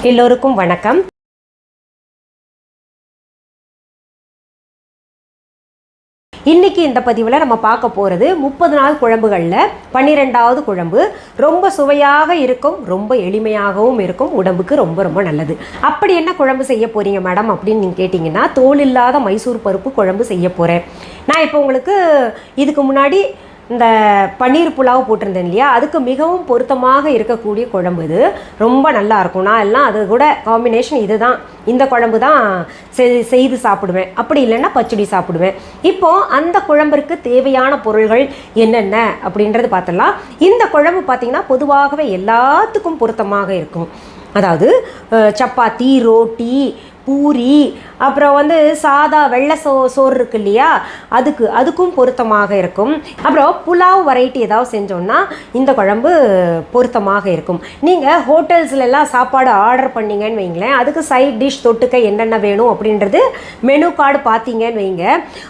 எல்லோருக்கும் வணக்கம். இன்னைக்கு இந்த பதிவில் நம்ம பார்க்க போகிறது 30 நாள் குழம்புகளில் 12வது குழம்பு. ரொம்ப சுவையாக இருக்கும், ரொம்ப எளிமையாகவும் இருக்கும், உடம்புக்கு ரொம்ப ரொம்ப நல்லது. அப்படி என்ன குழம்பு செய்ய போகிறீங்க மேடம் அப்படின்னு நீங்கள் கேட்டிங்கன்னா, தோல் இல்லாத மைசூர் பருப்பு குழம்பு செய்ய போகிறேன். நான் இப்போ உங்களுக்கு இதுக்கு முன்னாடி இந்த பன்னீர் புலாவ் போட்டிருந்தேன் இல்லையா, அதுக்கு மிகவும் பொருத்தமாக இருக்கக்கூடிய குழம்பு இது. ரொம்ப நல்லாயிருக்கும். நான் எல்லாம் அது கூட காம்பினேஷன் இது தான், இந்த குழம்பு தான் செய்து சாப்பிடுவேன். அப்படி இல்லைன்னா பச்சடி சாப்பிடுவேன். இப்போது அந்த குழம்பிற்கு தேவையான பொருள்கள் என்னென்ன அப்படின்றது பார்த்துடலாம். இந்த குழம்பு பார்த்திங்கன்னா பொதுவாகவே எல்லாத்துக்கும் பொருத்தமாக இருக்கும். அதாவது சப்பாத்தி, ரோட்டி, பூரி, அப்புறம் சாதா வெள்ளை சோறு இருக்கு இல்லையா, அதுக்கும் பொருத்தமாக இருக்கும். அப்புறம் புலாவ் வெரைட்டி ஏதாவது செஞ்சோன்னா இந்த குழம்பு பொருத்தமாக இருக்கும். நீங்கள் ஹோட்டல்ஸ்லாம் சாப்பாடு ஆர்டர் பண்ணிங்கன்னு வைங்களேன், அதுக்கு சைட் டிஷ் தொட்டுக்க என்னென்ன வேணும் அப்படின்றது மெனு கார்டு பார்த்தீங்கன்னு வைங்க,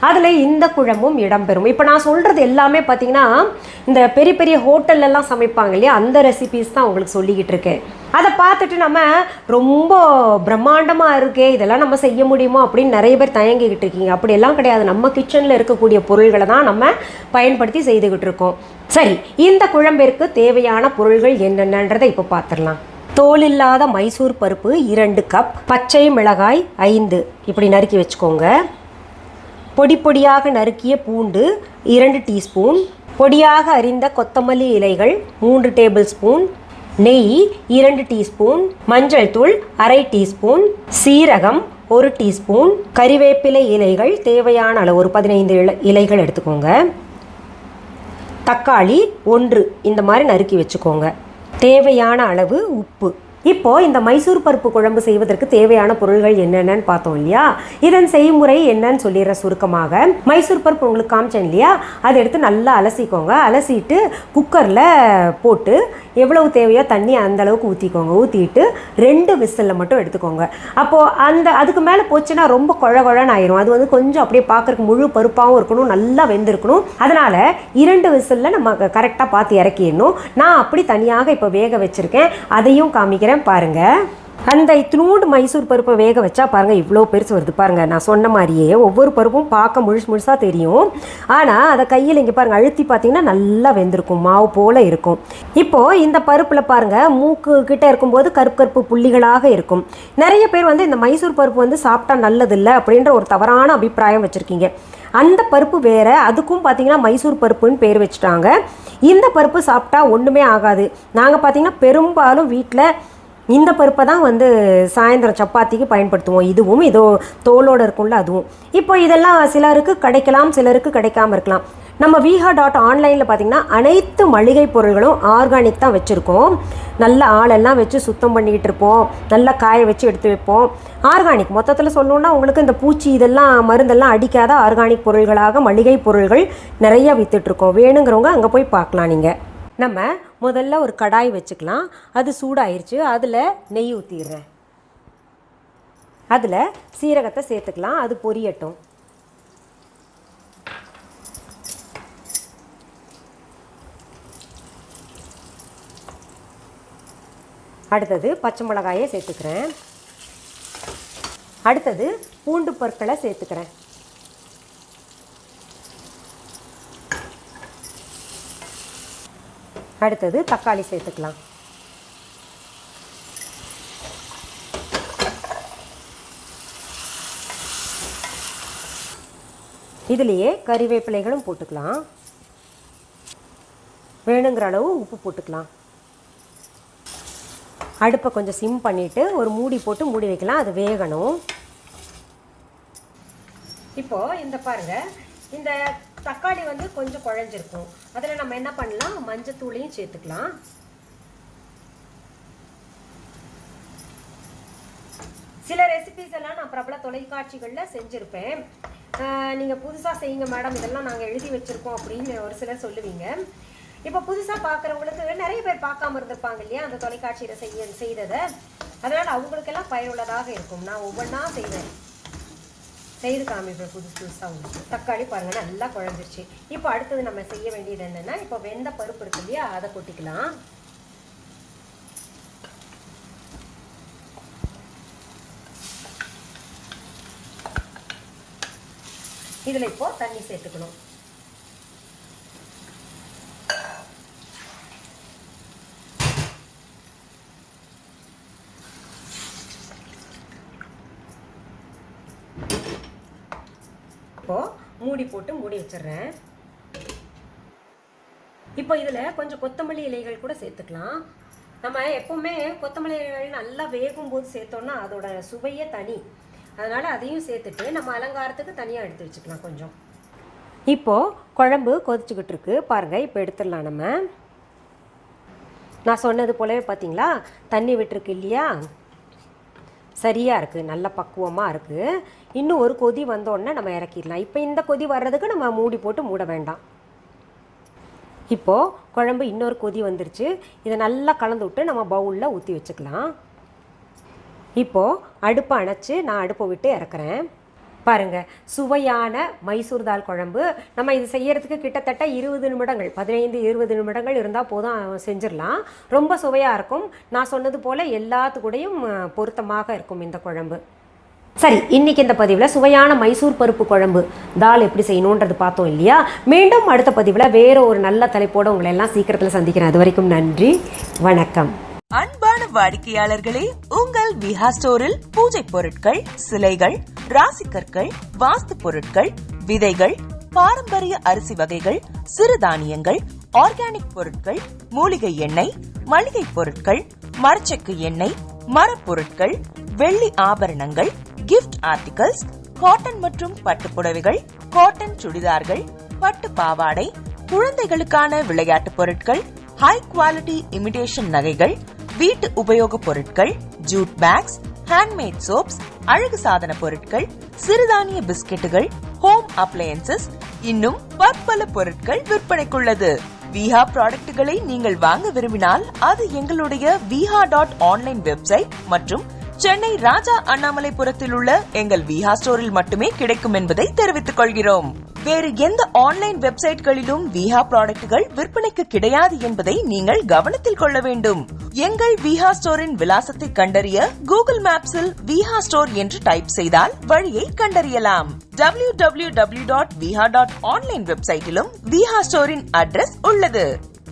அதில் இந்த குழம்பும் இடம்பெறும். இப்போ நான் சொல்கிறது எல்லாமே பார்த்தீங்கன்னா இந்த பெரிய பெரிய ஹோட்டல்லலாம் சமைப்பாங்க இல்லையா, அந்த ரெசிபீஸ் தான் உங்களுக்கு சொல்லிக்கிட்டு இருக்கேன். அதை பார்த்துட்டு நம்ம ரொம்ப பிரம்மாண்டமாக இருக்கே, இதெல்லாம் நம்ம செய்ய முடியுமோ அப்படின்னு நிறைய பேர் தயங்கிக்கிட்டு இருக்கீங்க. அப்படியெல்லாம் கிடையாது. நம்ம கிச்சனில் இருக்கக்கூடிய பொருள்களை தான் நம்ம பயன்படுத்தி செய்துக்கிட்டு இருக்கோம். சரி, இந்த குழம்பிற்கு தேவையான பொருள்கள் என்னென்னன்றதை இப்போ பார்த்துடலாம். தோல் இல்லாத மைசூர் பருப்பு 2 கப், பச்சை மிளகாய் 5 இப்படி நறுக்கி வச்சுக்கோங்க. பொடி பொடியாக நறுக்கிய பூண்டு 2 டீஸ்பூன், பொடியாக அரிந்த கொத்தமல்லி இலைகள் 3 டேபிள் ஸ்பூன், நெய் 2 டீஸ்பூன், மஞ்சள் தூள் 1/2 டீஸ்பூன், சீரகம் 1 டீஸ்பூன், கறிவேப்பிலை இலைகள் தேவையான அளவு ஒரு 15 இலைகள் எடுத்துக்கோங்க. தக்காளி 1 இந்த மாதிரி நறுக்கி வச்சுக்கோங்க. தேவையான அளவு உப்பு. இப்போது இந்த மைசூர் பருப்பு குழம்பு செய்வதற்கு தேவையான பொருள்கள் என்னென்னு பார்த்தோம் இல்லையா, இதன் செய்முறை என்னன்னு சொல்லிடுற சுருக்கமாக. மைசூர் பருப்பு உங்களுக்கு காமிச்சேன் இல்லையா, அதை எடுத்து நல்லா அலசிக்கோங்க. அலசிட்டு குக்கரில் போட்டு எவ்வளவு தேவையோ தண்ணி அந்த அளவுக்கு ஊற்றிக்கோங்க. ஊற்றிட்டு 2 விசிலில் மட்டும் எடுத்துக்கோங்க. அப்போது அதுக்கு மேலே போச்சுன்னா ரொம்ப குழன்னு ஆயிரும். அது கொஞ்சம் அப்படியே பார்க்குறக்கு முழு பருப்பாகவும் இருக்கணும், நல்லா வெந்திருக்கணும். அதனால் 2 விசிலில் நம்ம கரெக்டாக பார்த்து இறக்கிடணும். நான் அப்படி தனியாக இப்போ வேக வச்சுருக்கேன், அதையும் காமிக்கிறேன் பாருங்கள். அந்த இத்தினூண்டு மைசூர் பருப்பை வேக வச்சா பாருங்கள் இவ்வளோ பெருசு வருது பாருங்கள். நான் சொன்ன மாதிரியே ஒவ்வொரு பருப்பும் பார்க்க முழுசாக தெரியும். ஆனால் அதை கையில் இங்கே பாருங்கள் அழுத்தி பார்த்தீங்கன்னா நல்லா வெந்திருக்கும், மாவு போல் இருக்கும். இப்போது இந்த பருப்பில் பாருங்கள் மூக்கு கிட்டே இருக்கும்போது கருப்பு புள்ளிகளாக இருக்கும். நிறைய பேர் இந்த மைசூர் பருப்பு சாப்பிட்டா நல்லதில்லை அப்படின்ற ஒரு தவறான அபிப்பிராயம் வச்சுருக்கீங்க. அந்த பருப்பு வேறு, அதுக்கும் பார்த்திங்கன்னா மைசூர் பருப்புன்னு பேர் வச்சுட்டாங்க. இந்த பருப்பு சாப்பிட்டா ஒன்றுமே ஆகாது. நாங்கள் பார்த்திங்கன்னா பெரும்பாலும் வீட்டில் இந்த பருப்பை தான் சாயந்தரம் சப்பாத்திக்கு பயன்படுத்துவோம். இதுவும் இதோ தோலோடு இருக்கும்ல அதுவும். இப்போ இதெல்லாம் சிலருக்கு கிடைக்கலாம், சிலருக்கு கிடைக்காமல் இருக்கலாம். நம்ம viha.online பார்த்திங்கன்னா அனைத்து மளிகை பொருள்களும் ஆர்கானிக் தான் வச்சுருக்கோம். நல்ல ஆளெல்லாம் வச்சு சுத்தம் பண்ணிக்கிட்டு இருப்போம், நல்லா காய வச்சு எடுத்து வைப்போம். ஆர்கானிக் மொத்தத்தில் சொல்லணுன்னா உங்களுக்கு இந்த பூச்சி இதெல்லாம் மருந்தெல்லாம் அடிக்காத ஆர்கானிக் பொருள்களாக மளிகை பொருள்கள் நிறையா விற்றுட்ருக்கோம். வேணுங்கிறவங்க அங்கே போய் பார்க்கலாம். நீங்கள் நம்ம முதல்ல ஒரு கடாய் வச்சுக்கலாம். அது சூடாயிருச்சு, அதில் நெய் ஊற்றிடுறேன். அதில் சீரகத்தை சேர்த்துக்கலாம், அது பொரியட்டும். அடுத்தது பச்சை மிளகாயை சேர்த்துக்கிறேன். அடுத்தது பூண்டு பற்களை சேர்த்துக்கிறேன். அடுத்தது தக்காளி சேர்த்துக்கலாம். இதுலேயே கறிவேப்பிலைகளும் போட்டுக்கலாம். வேணுங்கிற அளவு உப்பு போட்டுக்கலாம். அடுப்பை கொஞ்சம் சிம் பண்ணிவிட்டு ஒரு மூடி போட்டு மூடி வைக்கலாம், அது வேகணும். இப்போது இந்த பாருங்கள், இந்த தக்காளி கொஞ்சம் குழஞ்சிருக்கும். அதில் நம்ம என்ன பண்ணலாம், மஞ்சத்தூளையும் சேர்த்துக்கலாம். சில ரெசிபிஸ் எல்லாம் நான் பிரபல தொலைக்காட்சிகளில் செஞ்சுருப்பேன். நீங்கள் புதுசாக செய்யுங்க மேடம், இதெல்லாம் நாங்கள் எழுதி வச்சுருக்கோம் அப்படின்னு ஒரு சிலர் சொல்லுவீங்க. இப்போ புதுசாக பார்க்குறவங்களுக்கு நிறைய பேர் பார்க்காம இருந்திருப்பாங்க இல்லையா அந்த தொலைக்காட்சியில் செய்ததை. அதனால் அவங்களுக்கெல்லாம் பயனுள்ளதாக இருக்கும். நான் ஒவ்வொன்றா செய்து காமிப்பேன் புதுசாக உங்களுக்கு. தக்காளி பாருங்கள் நல்லா குழஞ்சிருச்சு. இப்போ அடுத்தது நம்ம செய்ய வேண்டியது என்னென்னா, இப்போ வெந்த பருப்பு இருக்கு இல்லையா, அதை கொட்டிக்கலாம். இதில் இப்போ தண்ணி சேர்த்துக்கணும். இப்போ மூடி போட்டு மூடி வச்சிடுறேன். இப்போ இதில் கொஞ்சம் கொத்தமல்லி இலைகள் கூட சேர்த்துக்கலாம். நம்ம எப்பவுமே கொத்தமல்லி இலைகள் நல்லா வேகும் போது சேர்த்தோம்னா அதோட சுவையே தனி. அதனால் அதையும் சேர்த்துட்டு நம்ம அலங்காரத்துக்கு தனியாக எடுத்து வச்சுக்கலாம் கொஞ்சம். இப்போது குழம்பு கொதிச்சுக்கிட்டு இருக்கு பாருங்கள். இப்போ எடுத்துடலாம். நம்ம நான் சொன்னது போலவே பார்த்தீங்களா தண்ணி விட்டுருக்கு இல்லையா, சரியாக இருக்குது, நல்ல பக்குவமாக இருக்குது. இன்னும் ஒரு கொதி வந்தோடனே நம்ம இறக்கிடலாம். இப்போ இந்த கொதி வர்றதுக்கு நம்ம மூடி போட்டு மூட வேண்டாம். இப்போது குழம்பு இன்னொரு கொதி வந்துருச்சு. இதை நல்லா கலந்து விட்டு நம்ம பவுலில் ஊற்றி வச்சுக்கலாம். இப்போது அடுப்பை அணைச்சி நான் அடுப்பை விட்டு இறக்குறேன். பாருங்கள், சுவையான மைசூர் தால் குழம்பு. நம்ம இது செய்யறதுக்கு கிட்டத்தட்ட 20 நிமிடங்கள் 15-20 நிமிடங்கள் இருந்தால் போதும், செஞ்சிடலாம். ரொம்ப சுவையாக இருக்கும். நான் சொன்னது போல் எல்லாத்துக்கூடையும் பொருத்தமாக இருக்கும் இந்த குழம்பு. சரி, இன்றைக்கி இந்த பதிவில் சுவையான மைசூர் பருப்பு குழம்பு தால் எப்படி செய்யணுன்றது பார்த்தோம் இல்லையா. மீண்டும் அடுத்த பதிவில் வேறு ஒரு நல்ல தலைப்போடு உங்களை எல்லாம் சீக்கிரத்தில் சந்திக்கிறேன். அது வரைக்கும் நன்றி, வணக்கம். அன்பான வாடிக்கையாளர்களே, உங்கள் விஹா ஸ்டோரில் பூஜை பொருட்கள், சிலைகள், ராசிக்கற்கள், வாஸ்து பொருட்கள், விதைகள், பாரம்பரிய அரிசி வகைகள், சிறுதானியங்கள், ஆர்கானிக் பொருட்கள், மூலிகை எண்ணெய், மளிகை பொருட்கள், மரச்செக்கு எண்ணெய், மரப்பொருட்கள், வெள்ளி ஆபரணங்கள், கிஃப்ட் ஆர்டிகல்ஸ், காட்டன் மற்றும் பட்டு புடவைகள், காட்டன் சுடிதார்கள், பட்டு பாவாடை, குழந்தைகளுக்கான விளையாட்டு பொருட்கள், ஹை குவாலிட்டி இமிடேஷன் நகைகள், வீட்டு உபயோக பொருட்கள், ஜூட் பேக்ஸ், ஹேண்ட்மேட் சோப்ஸ், அழகு சாதன பொருட்கள், சிறுதானிய பிஸ்கெட்டுகள், ஹோம் அப்ளையன்சஸ், இன்னும் பற்பல பொருட்கள் விற்பனைக்குள்ளது. விஹா ப்ராடக்ட்களை நீங்கள் வாங்க விரும்பினால் அது எங்களுடைய viha.online வெப்சைட் மற்றும் சென்னை ராஜா அண்ணாமலைபுரத்தில் உள்ள எங்கள் விஹா ஸ்டோரில் மட்டுமே கிடைக்கும் என்பதை தெரிவித்துக் கொள்கிறோம். வேறு எந்த ஆன்லைன் வெப்சைட்களிலும் விஹா ப்ராடக்ட்கள் விற்பனைக்கு கிடையாது என்பதை நீங்கள் கவனத்தில் கொள்ள வேண்டும். எங்கள் விஹா ஸ்டோரின் விலாசத்தை கண்டறிய கூகுள் மேப்ஸில் விஹா ஸ்டோர் என்று டைப் செய்தால் வழியை கண்டறியலாம். www.viha.online வெப்சைட்டிலும் விஹா ஸ்டோரின் அட்ரஸ் உள்ளது.